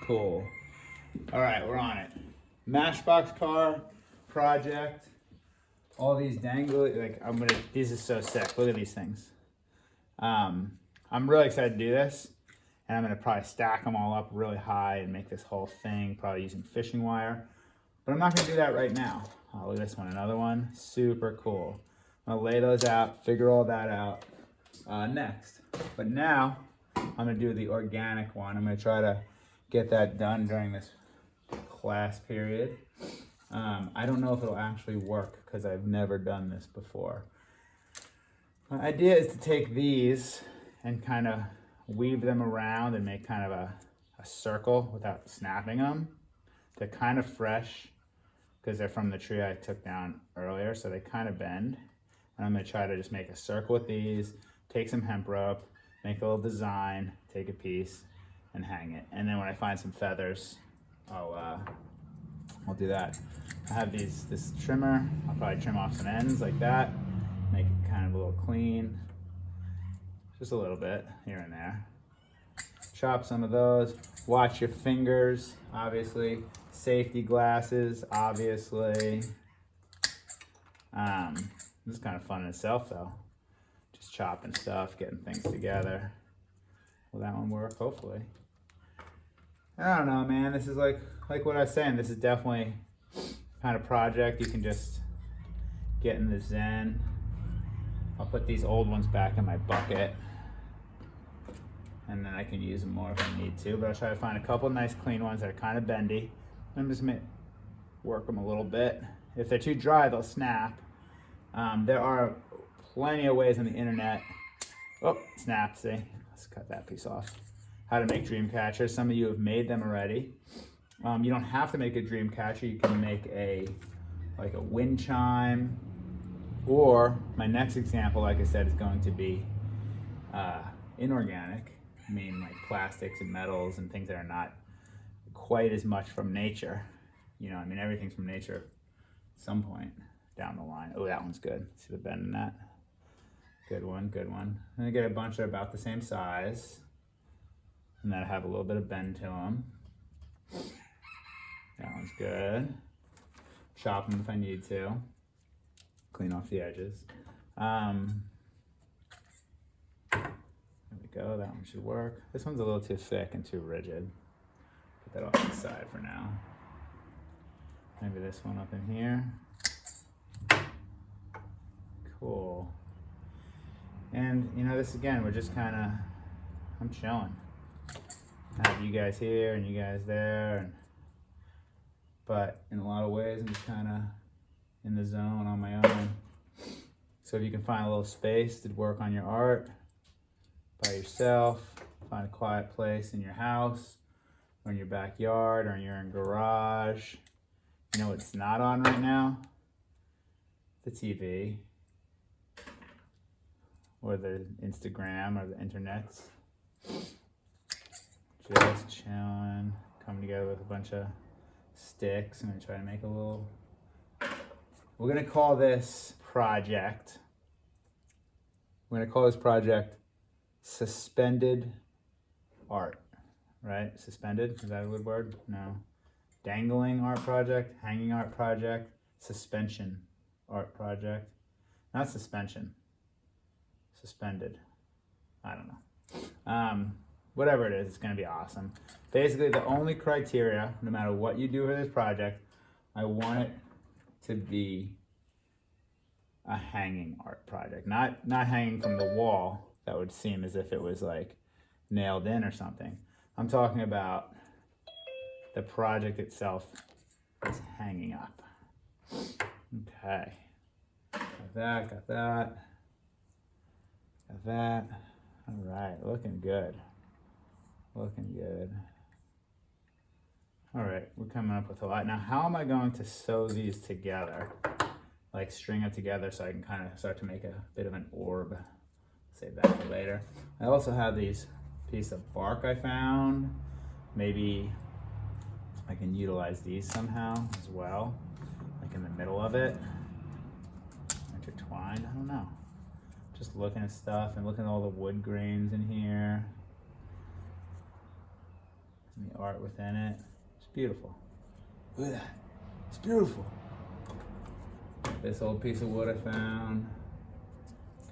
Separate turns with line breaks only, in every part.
Cool. All right, we're on it. Matchbox car project. All these dangly, these are so sick. Look at these things. I'm really excited to do this. And I'm gonna probably stack them all up really high and make this whole thing, probably using fishing wire. But I'm not gonna do that right now. Oh, look at this one, another one, super cool. I'm gonna lay those out, figure all that out next. But now, I'm gonna do the organic one. I'm gonna try to get that done during this class period. I don't know if it'll actually work because I've never done this before. My idea is to take these and kind of weave them around and make kind of a circle without snapping them. They're kind of fresh because they're from the tree I took down earlier, so they kind of bend. And I'm gonna try to just make a circle with these, take some hemp rope, make a little design, take a piece, and hang it. And then when I find some feathers, I'll do that. I have this trimmer. I'll probably trim off some ends like that, make it kind of a little clean. Just a little bit here and there. Chop some of those. Watch your fingers, obviously. Safety glasses, obviously. This is kind of fun in itself though. Just chopping stuff, getting things together. Will that one work? Hopefully. I don't know, man. This is like what I was saying. This is definitely kind of project you can just get in the zen. I'll put these old ones back in my bucket, and then I can use them more if I need to. But I'll try to find a couple nice clean ones that are kind of bendy. I'm just gonna work them a little bit. If they're too dry, they'll snap. There are plenty of ways on the internet. Oh, snap, see? Let's cut that piece off. How to make Dreamcatcher. Some of you have made them already. You don't have to make a Dreamcatcher. You can make a wind chime, or my next example, like I said, is going to be inorganic. I mean, like plastics and metals and things that are not quite as much from nature. You know, I mean, everything's from nature at some point down the line. Oh, that one's good. See the bend in that? Good one, good one. I'm gonna get a bunch that are about the same size, and that have a little bit of bend to them. That one's good. Chop them if I need to. Clean off the edges. There we go, that one should work. This one's a little too thick and too rigid. Put that off to the side for now. Maybe this one up in here. Cool. And you know, this again, we're just kind of, I'm chilling. I have you guys here and you guys there, but in a lot of ways, I'm just kind of in the zone on my own. So if you can find a little space to work on your art by yourself, find a quiet place in your house, or in your backyard, or in your garage. You know what's not on right now? The TV, or the Instagram, or the internets. Just chilling, coming together with a bunch of sticks. I'm gonna try to make a little, we're gonna call this project, suspended art, right? Suspended, is that a good word? No. Dangling art project, hanging art project, suspension art project. Not suspension, suspended. I don't know. Whatever it is, it's gonna be awesome. Basically, the only criteria, no matter what you do for this project, I want it to be a hanging art project. Not hanging from the wall. That would seem as if it was like nailed in or something. I'm talking about the project itself is hanging up. Okay. Got that, got that. Got that. All right, looking good. Looking good. All right, we're coming up with a lot. Now, how am I going to sew these together? Like string them together so I can kind of start to make a bit of an orb. Save that for later. I also have these piece of bark I found. Maybe I can utilize these somehow as well, like in the middle of it. Intertwined, I don't know. Just looking at stuff and looking at all the wood grains in here. and the art within it. It's beautiful. Look at that. It's beautiful. This old piece of wood I found,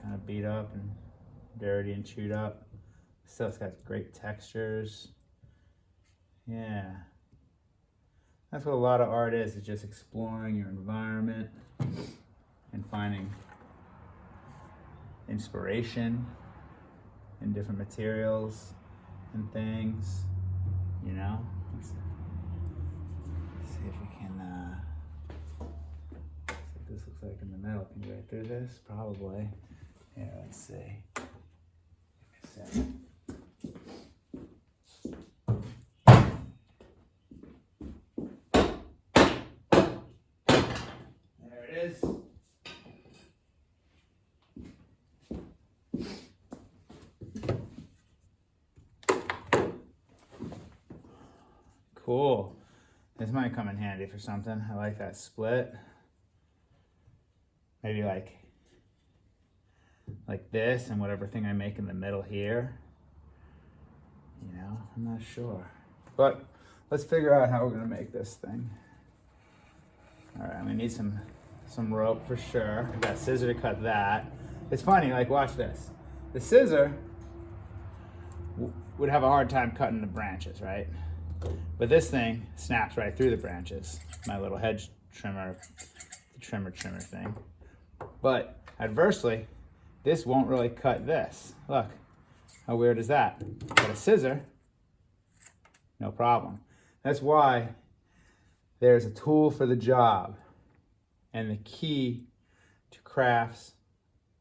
kind of beat up and dirty and chewed up. Still, it's got great textures. Yeah. That's what a lot of art is just exploring your environment and finding inspiration in different materials and things, you know? Let's see if we can, see what this looks like in the middle. Can you go through this? Probably. Yeah, let's see. Give me a second. There it is. Cool. This might come in handy for something. I like that split. Maybe like this and whatever thing I make in the middle here. You know, I'm not sure. But let's figure out how we're gonna make this thing. All right, I'm gonna need some rope for sure. I got scissor to cut that. It's funny, like watch this. The scissor would have a hard time cutting the branches, right? But this thing snaps right through the branches. My little hedge trimmer, the trimmer thing. But adversely, this won't really cut this. Look, how weird is that? But a scissor, no problem. That's why there's a tool for the job. And the key to crafts,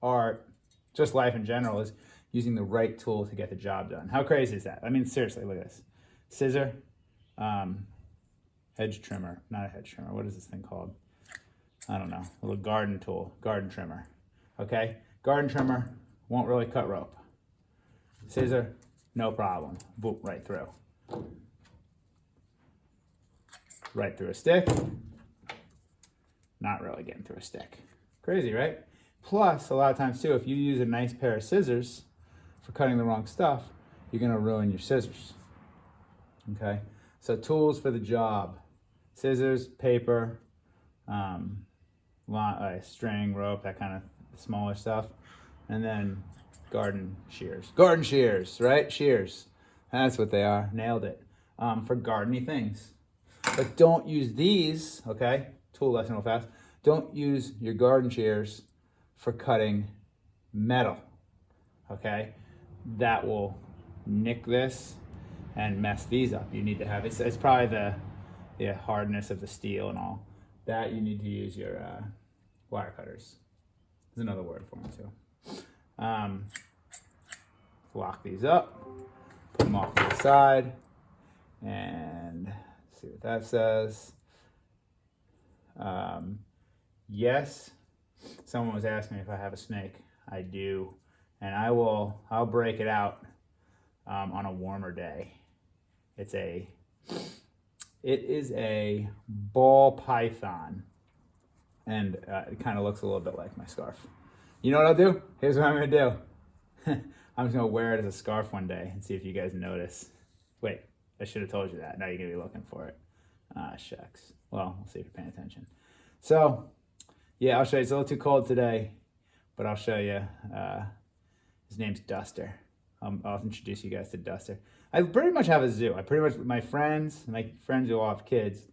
art, just life in general is using the right tool to get the job done. How crazy is that? I mean, seriously, look at this. Scissor, hedge trimmer, not a hedge trimmer. What is this thing called? I don't know. A little garden tool, garden trimmer. Okay? Garden trimmer won't really cut rope. Scissor, no problem. Boop, right through. Right through a stick. Not really getting through a stick. Crazy, right? Plus, a lot of times too, if you use a nice pair of scissors for cutting the wrong stuff, you're gonna ruin your scissors. Okay? So tools for the job. Scissors, paper, string, rope, that kind of smaller stuff. And then garden shears. Garden shears, right? Shears. That's what they are. Nailed it. For gardeny things. But don't use these, okay? Tool lesson real fast. Don't use your garden shears for cutting metal, okay? That will nick this and mess these up. You need to have, it's probably the hardness of the steel and all. That you need to use your wire cutters. There's another word for them too. Lock these up, put them off to the side, and see what that says. Yes, someone was asking me if I have a snake. I do, and I'll break it out on a warmer day. It is a ball python, and it kind of looks a little bit like my scarf. You know what I'll do? Here's what I'm gonna do. I'm just gonna wear it as a scarf one day and see if you guys notice. Wait, I should have told you that. Now you're gonna be looking for it. Ah, shucks. Well, we'll see if you're paying attention. So, yeah, I'll show you. It's a little too cold today, but I'll show you. His name's Duster. I'll introduce you guys to Duster. I pretty much have a zoo. My friends who all have kids,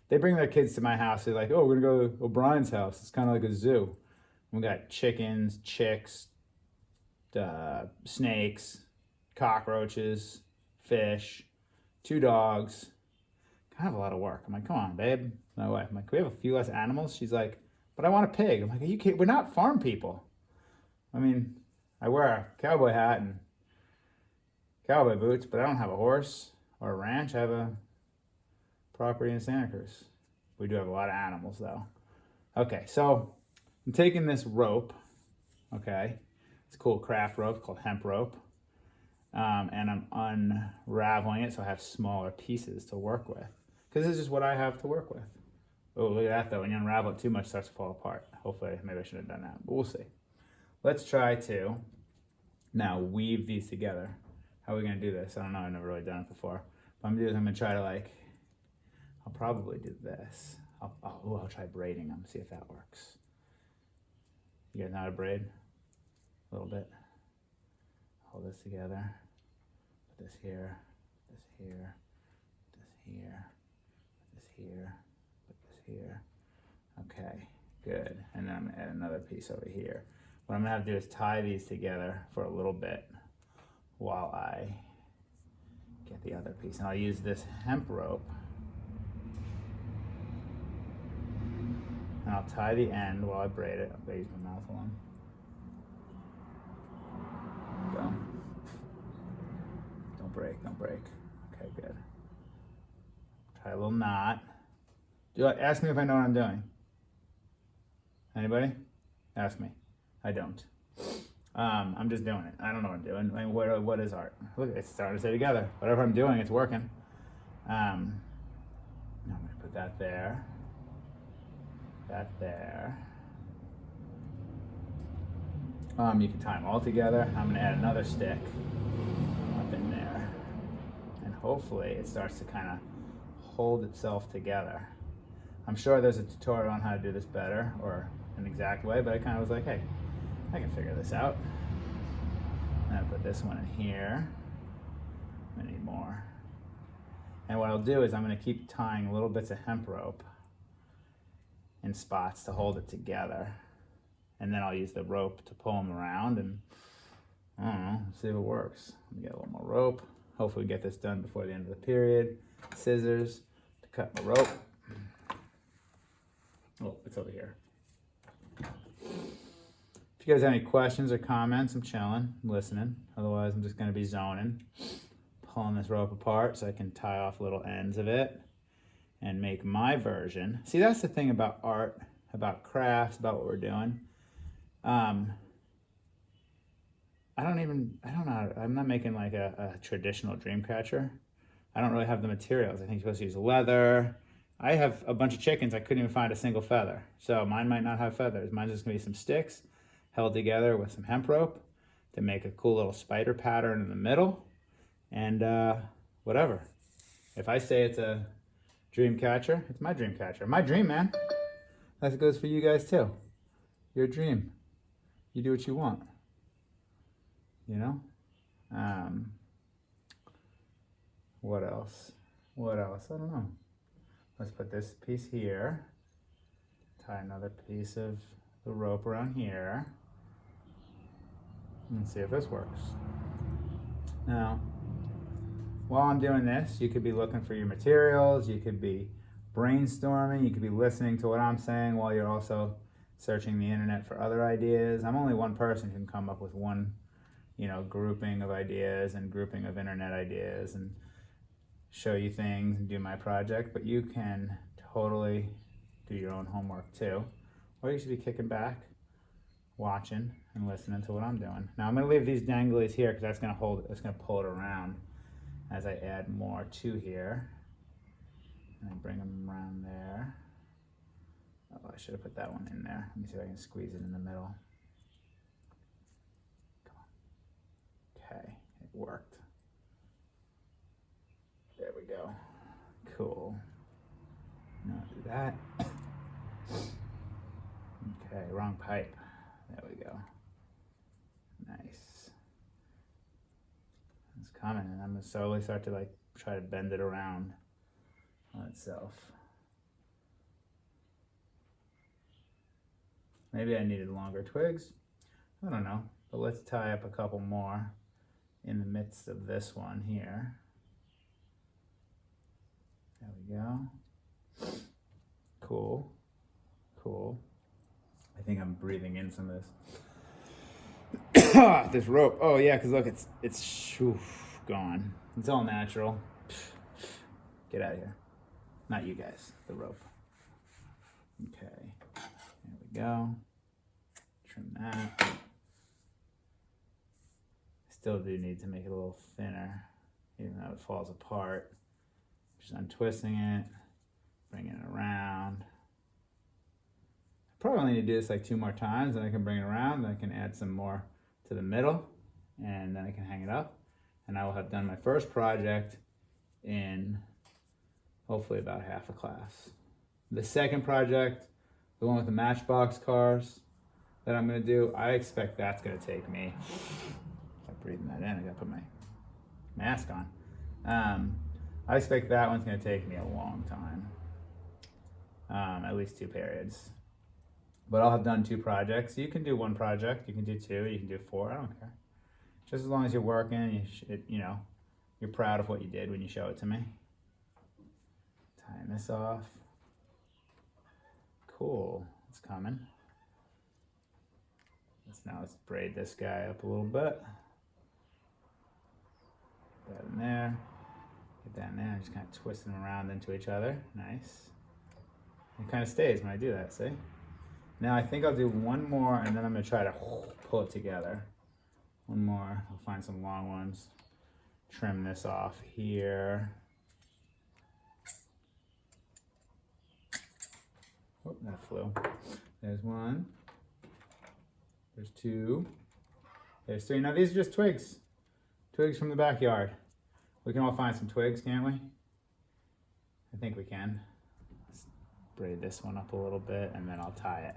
they bring their kids to my house. They're like, oh, we're gonna go to O'Brien's house. It's kind of like a zoo. We got chickens, chicks, snakes, cockroaches, fish, 2 dogs. Kind of a lot of work. I'm like, come on, babe. My wife. I'm like, can we have a few less animals? She's like, but I want a pig. I'm like, are you kidding? We're not farm people. I mean, I wear a cowboy hat and cowboy boots, but I don't have a horse or a ranch. I have a property in Santa Cruz. We do have a lot of animals though. Okay, so I'm taking this rope, okay? It's a cool craft rope called hemp rope. And I'm unraveling it so I have smaller pieces to work with. Because this is just what I have to work with. Oh, look at that though. When you unravel it too much, it starts to fall apart. Hopefully, maybe I should have done that, but we'll see. Let's try to now weave these together. How are we gonna do this? I don't know, I've never really done it before. What I'm gonna do is I'm gonna try to like, I'll probably do this. I'll try braiding them, see if that works. You guys know how to braid? A little bit. Hold this together. Put this here, this here, this here, this here, put this here. Okay, good. And then I'm gonna add another piece over here. What I'm gonna have to do is tie these together for a little bit while I get the other piece. And I'll use this hemp rope. And I'll tie the end while I braid it. I'll use my mouth alone. Go. Don't break, don't break. Okay, good. Tie a little knot. Ask me if I know what I'm doing. Anybody? Ask me. I don't. I'm just doing it. I don't know what I'm doing. I mean, what is art? Look, it's starting to stay together. Whatever I'm doing, it's working. I'm gonna put that there. That there. You can tie them all together. I'm gonna add another stick up in there. And hopefully it starts to kind of hold itself together. I'm sure there's a tutorial on how to do this better or an exact way, but I kind of was like, hey, I can figure this out. I'm gonna put this one in here. I need more. And what I'll do is I'm gonna keep tying little bits of hemp rope in spots to hold it together. And then I'll use the rope to pull them around and, I don't know, see if it works. Let me get a little more rope. Hopefully get this done before the end of the period. Scissors to cut the rope. Oh, it's over here. If you guys have any questions or comments, I'm chilling, I'm listening. Otherwise, I'm just gonna be zoning, pulling this rope apart so I can tie off little ends of it and make my version. See, that's the thing about art, about crafts, about what we're doing. I'm not making like a traditional Dreamcatcher. I don't really have the materials. I think you're supposed to use leather. I have a bunch of chickens. I couldn't even find a single feather. So mine might not have feathers. Mine's just gonna be some sticks held together with some hemp rope to make a cool little spider pattern in the middle. And whatever. If I say it's a Dreamcatcher, it's my Dreamcatcher. My dream, man. That goes for you guys too. Your dream. You do what you want. You know? What else? What else? I don't know. Let's put this piece here. Tie another piece of the rope around here. And see if this works. Now, while I'm doing this, you could be looking for your materials, you could be brainstorming, you could be listening to what I'm saying while you're also searching the internet for other ideas. I'm only one person who can come up with one, grouping of ideas and grouping of internet ideas and show you things and do my project, but you can totally do your own homework too. Or you should be kicking back, watching and listening to what I'm doing. Now I'm gonna leave these danglies here because that's gonna hold it, it's gonna pull it around as I add more to here. And I bring them around there. Oh, I should have put that one in there. Let me see if I can squeeze it in the middle. Come on. Okay, it worked. There we go. Cool. Now do that. Okay, wrong pipe. There we go. Nice. It's coming, and I'm gonna slowly start to try to bend it around on itself. Maybe I needed longer twigs. I don't know, but let's tie up a couple more in the midst of this one here. There we go. Cool. Cool. I think I'm breathing in some of this. This rope. Oh yeah, because look, it's gone. It's all natural. Get out of here. Not you guys, the rope. Okay. There we go. Trim that. Still do need to make it a little thinner, even though it falls apart. Just untwisting it, bringing it around. I probably only need to do this 2 more times, and I can bring it around, then I can add some more to the middle, and then I can hang it up. And I will have done my first project in hopefully about half a class. The second project, the one with the Matchbox cars that I'm gonna do, I expect that's gonna take me, I'm breathing that in, I gotta put my mask on. I expect that one's gonna take me a long time, at least 2 periods. But I'll have done 2 projects. You can do 1 project, you can do 2, you can do 4, I don't care. Just as long as you're working, you know, you're proud of what you did when you show it to me. Tying this off. Cool, it's coming. Let's braid this guy up a little bit. Put that in there. Get that in there, just kind of twisting them around into each other. Nice. It kind of stays when I do that, see? Now I think I'll do 1 more and then I'm gonna try to pull it together. 1 more, I'll find some long ones. Trim this off here. Oh, that flew. There's 1. There's 2. There's 3. Now these are just twigs. Twigs from the backyard. We can all find some twigs, can't we? I think we can. Let's braid this one up a little bit and then I'll tie it.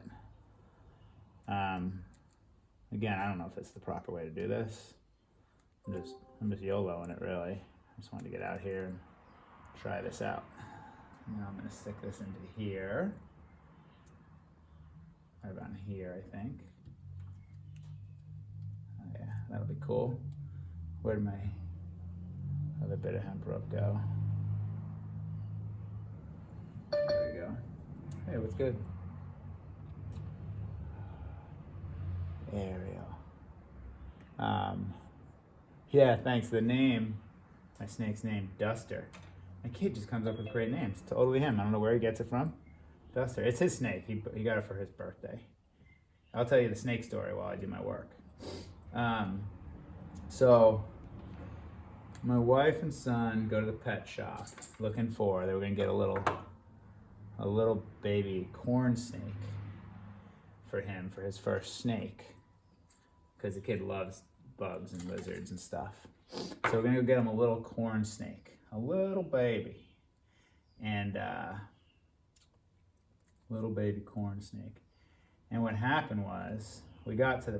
Again, I don't know if it's the proper way to do this. I'm just YOLOing it really. I just wanted to get out here and try this out. Now I'm gonna stick this into here. Right about here, I think. Oh yeah, that'll be cool. Where'd my other bit of hemp rope go? There we go. Hey, what's good? Ariel. Yeah, thanks. The name, my snake's name, Duster. My kid just comes up with great names. Totally him. I don't know where he gets it from. Duster. It's his snake. He got it for his birthday. I'll tell you the snake story while I do my work. So my wife and son go to the pet shop looking for, they were gonna get a little baby corn snake for him for his first snake, because the kid loves bugs and lizards and stuff. So we're gonna go get him a little corn snake, a little baby, and little baby corn snake. And what happened was, we got to the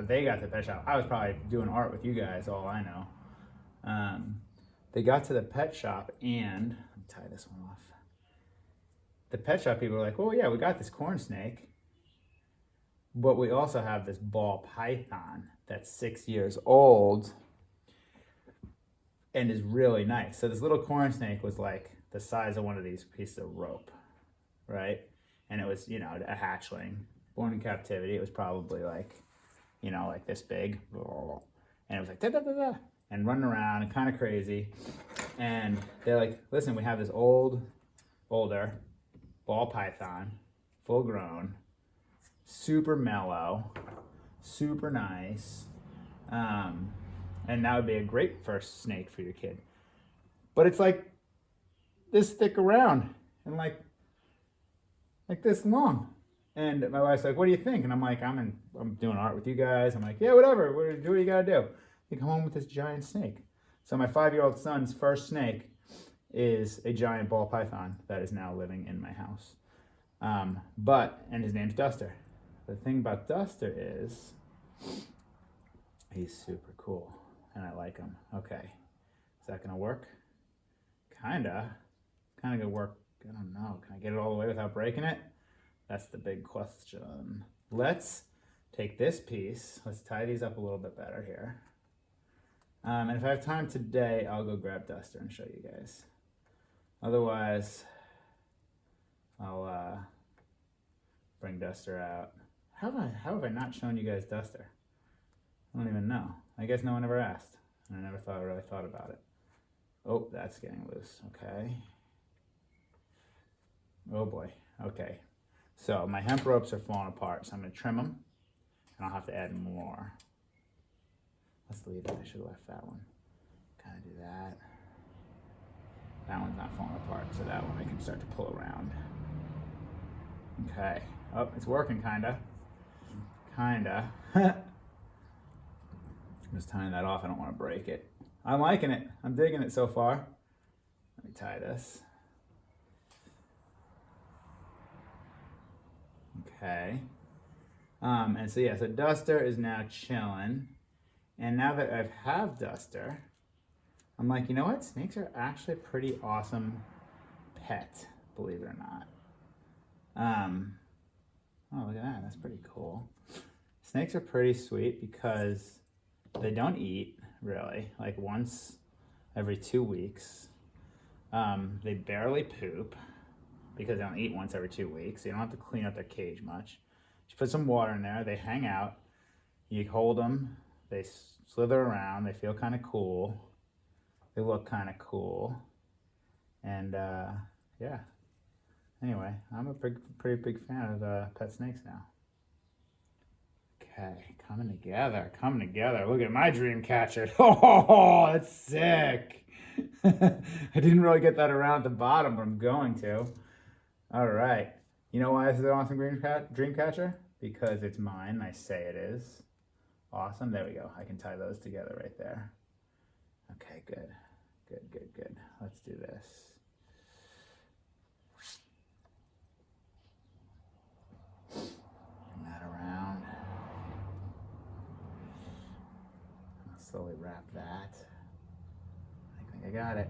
they got to the pet shop. I was probably doing art with you guys, all I know. They got to the pet shop and, let me tie this one off. The pet shop people were like, oh yeah, we got this corn snake, but we also have this ball python that's 6 years old and is really nice. So this little corn snake was like the size of one of these pieces of rope, right? And it was, you know, a hatchling, born in captivity. It was probably like, you know, like this big. And it was like, da, da, da, da, and running around and kind of crazy. And they're like, listen, we have this older ball python, full grown, super mellow, super nice. And that would be a great first snake for your kid. But it's like this thick around and like this long. And my wife's like, what do you think? And I'm like, I'm doing art with you guys. I'm like, yeah, whatever. Do what you gotta do. You come home with this giant snake. So my 5-year-old son's first snake is a giant ball python that is now living in my house. And his name's Duster. The thing about Duster is he's super cool and I like him. Okay, is that gonna work? Kinda gonna work. I don't know, can I get it all the way without breaking it? That's the big question. Let's take this piece, let's tie these up a little bit better here. And if I have time today, I'll go grab Duster and show you guys. Otherwise, I'll bring Duster out. How have I not shown you guys Duster? I don't even know. I guess no one ever asked. And I never really thought about it. Oh, that's getting loose, okay. Oh boy, okay. So my hemp ropes are falling apart, so I'm gonna trim them, and I'll have to add more. Let's leave it, I should have left that one. Kind of do that. That one's not falling apart, so that one I can start to pull around. Okay, oh, it's working kinda. I'm just tying that off, I don't wanna break it. I'm liking it, I'm digging it so far. Let me tie this. Okay. And so yeah, so Duster is now chilling. And now that I have Duster, I'm like, you know what? Snakes are actually a pretty awesome pet, believe it or not. Oh, look at that. That's pretty cool. Snakes are pretty sweet because they don't eat, really, like once every 2 weeks. They barely poop because they don't eat once every 2 weeks. So you don't have to clean up their cage much. Just put some water in there. They hang out. You hold them. They slither around. They feel kind of cool. They look kind of cool. And yeah. Anyway, I'm a pretty big fan of pet snakes now. Okay, coming together, coming together. Look at my Dreamcatcher. Oh, that's sick. I didn't really get that around at the bottom, but I'm going to. All right. You know why this is an awesome Dreamcatcher? Because it's mine. I say it is. Awesome. There we go. I can tie those together right there. Okay, good. Good, good, good. Let's do this. Bring that around. I'll slowly wrap that. I think I got it.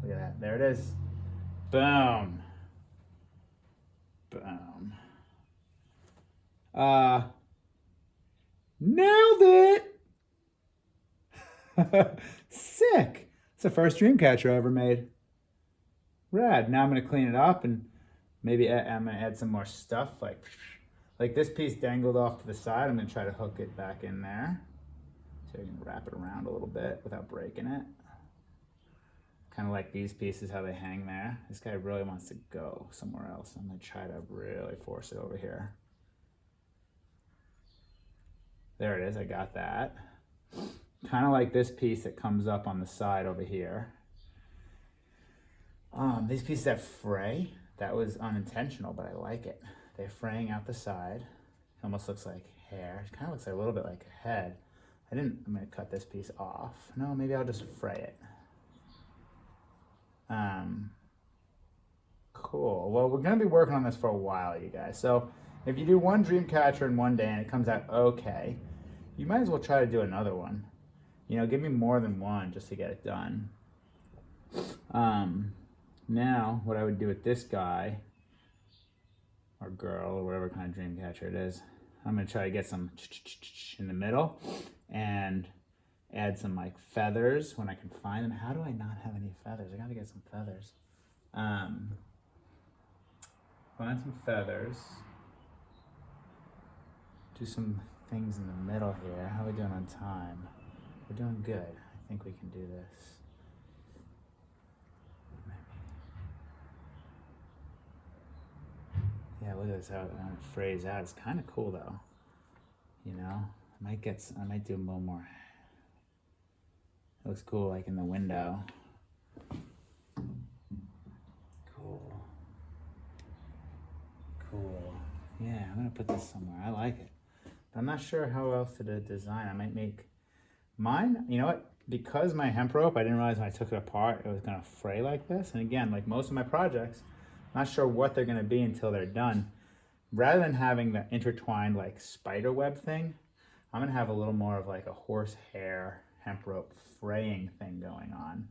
Look at that. There it is. Boom. Boom. Nailed it. Sick. It's the first Dreamcatcher I ever made. Rad. Now I'm going to clean it up and maybe I'm going to add some more stuff. Like this piece dangled off to the side. I'm going to try to hook it back in there. So you can wrap it around a little bit without breaking it. Kind of like these pieces, how they hang there. This guy really wants to go somewhere else. I'm going to try to really force it over here. There it is. I got that. Kind of like this piece that comes up on the side over here. These pieces that fray, that was unintentional, but I like it. They're fraying out the side. It almost looks like hair. It kind of looks like a little bit like a head. I'm going to cut this piece off. No, maybe I'll just fray it. Cool. Well, we're going to be working on this for a while, you guys. So if you do one Dreamcatcher in one day and it comes out okay, you might as well try to do another one. You know, give me more than one just to get it done. Now, what I would do with this guy, or girl, or whatever kind of Dreamcatcher it is, I'm going to try to get some in the middle and add some like feathers when I can find them. How do I not have any feathers? I got to get some feathers. Find some feathers. Do some things in the middle here. How are we doing on time? We're doing good. I think we can do this. Yeah, look at this, how it frays out. It's kind of cool though. You know, I might do a little more. It looks cool, like in the window. Cool. Cool. Yeah, I'm gonna put this somewhere. I like it. But I'm not sure how else to design. I might make mine, you know what? Because my hemp rope, I didn't realize when I took it apart, it was gonna fray like this. And again, like most of my projects, I'm not sure what they're gonna be until they're done. Rather than having the intertwined like spider web thing, I'm gonna have a little more of like a horsehair hemp rope fraying thing going on.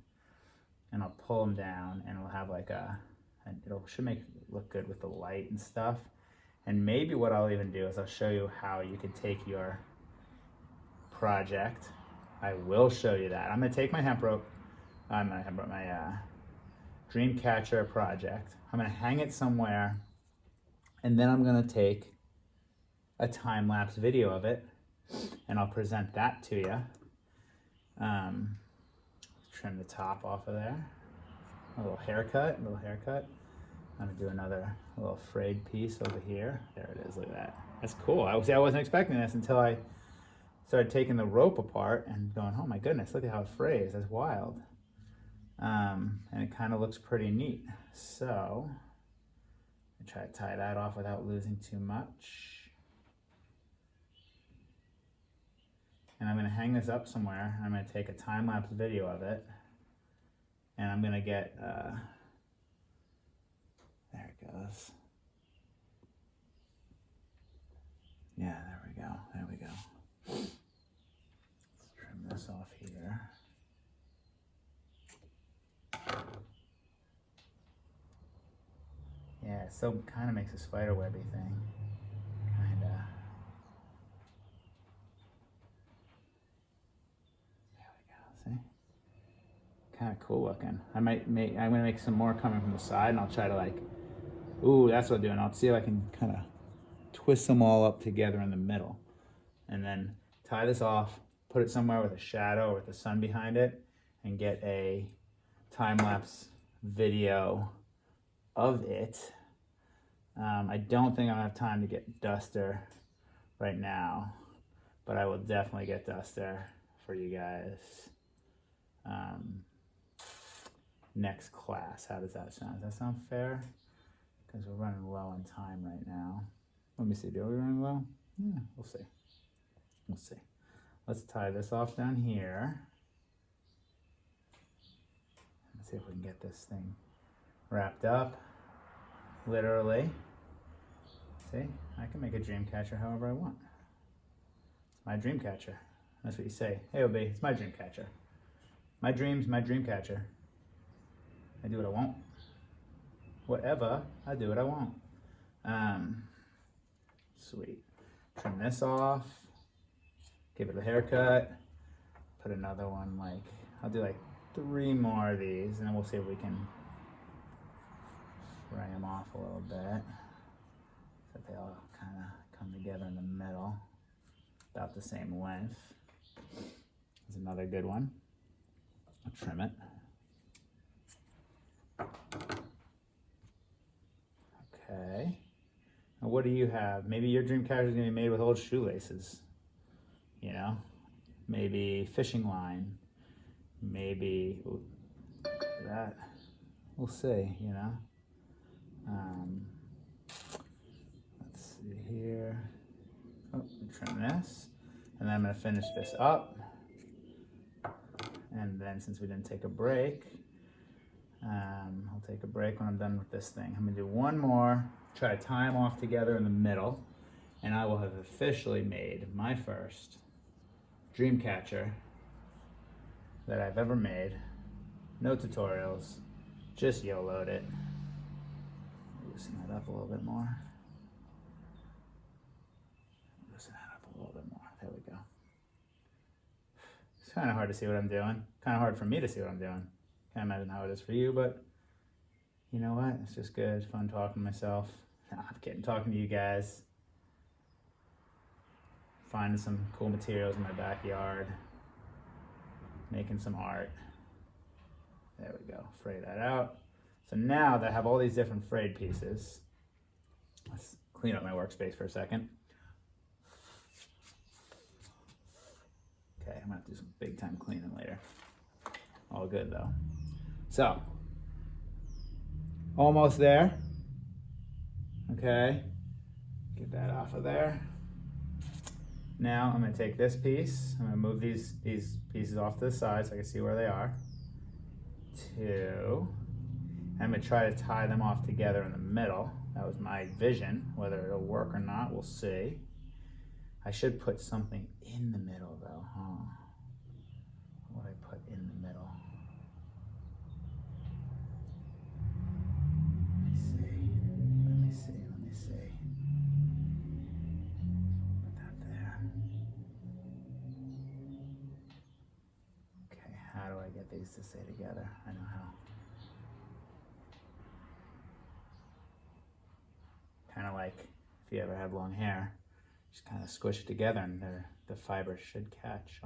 And I'll pull them down and it'll have like should make it look good with the light and stuff. And maybe what I'll even do is I'll show you how you can take your project. I will show you that. I'm gonna take my hemp rope, my Dreamcatcher project. I'm gonna hang it somewhere, and then I'm gonna take a time-lapse video of it, and I'll present that to you. Trim the top off of there. A little haircut. I'm gonna do a little frayed piece over here. There it is, look at that. That's cool. I wasn't expecting this until I started taking the rope apart and going, oh my goodness, look at how it frays. That's wild. And it kind of looks pretty neat. So I try to tie that off without losing too much. And I'm gonna hang this up somewhere. I'm gonna take a time-lapse video of it. And I'm gonna get, there it goes. Yeah, there we go, there we go. Let's trim this off here. Yeah, it still kind of makes a spider webby thing. Kinda. There we go, see? Kind of cool looking. I'm gonna make some more coming from the side, and I'll try to like, ooh, that's what I'm doing. I'll see if I can kind of twist them all up together in the middle, and then tie this off, put it somewhere with a shadow or with the sun behind it, and get a time-lapse video of it. I don't think I'm gonna have time to get Duster right now, but I will definitely get Duster for you guys next class. How does that sound? Does that sound fair? Because we're running low on time right now. Let me see, are we running low? Yeah, we'll see. We'll see. Let's tie this off down here. Let's see if we can get this thing wrapped up. Literally. See, I can make a Dreamcatcher however I want. It's my Dreamcatcher. That's what you say. Hey, OB, it's my Dreamcatcher. My dreams, my Dreamcatcher. I do what I want. Whatever, I do what I want. Sweet. Trim this off. Give it a haircut. Put another one like, I'll do like 3 more of these, and then we'll see if we can fray them off a little bit. So they all kind of come together in the middle. About the same length. There's another good one. I'll trim it. Okay. Now what do you have? Maybe your Dreamcatcher is going to be made with old shoelaces. You know? Maybe fishing line. Maybe that. We'll see, you know? Let's see here. Oh, trim this. And then I'm going to finish this up. And then since we didn't take a break, I'll take a break when I'm done with this thing. I'm going to do one more, try to tie them off together in the middle, and I will have officially made my first Dreamcatcher that I've ever made. No tutorials, just YOLO'd it. Loosen that up a little bit more. Loosen that up a little bit more. There we go. It's kind of hard to see what I'm doing. Kind of hard for me to see what I'm doing. Can't imagine how it is for you, but you know what? It's just good. It's fun talking to myself. Nah, I'm kidding. Talking to you guys. Finding some cool materials in my backyard. Making some art. There we go. Fray that out. So now that I have all these different frayed pieces, let's clean up my workspace for a second. Okay, I'm gonna have to do some big time cleaning later. All good though. So, almost there. Okay, get that off of there. Now I'm gonna take this piece, I'm gonna move these pieces off to the side so I can see where they are. 2. I'm gonna try to tie them off together in the middle. That was my vision. Whether it'll work or not, we'll see. I should put something in the middle though, huh? What would I put in the middle? Let me see. Put that there. Okay, how do I get these to stay together? I know how. Kind of like if you ever have long hair, just kind of squish it together and the fiber should catch.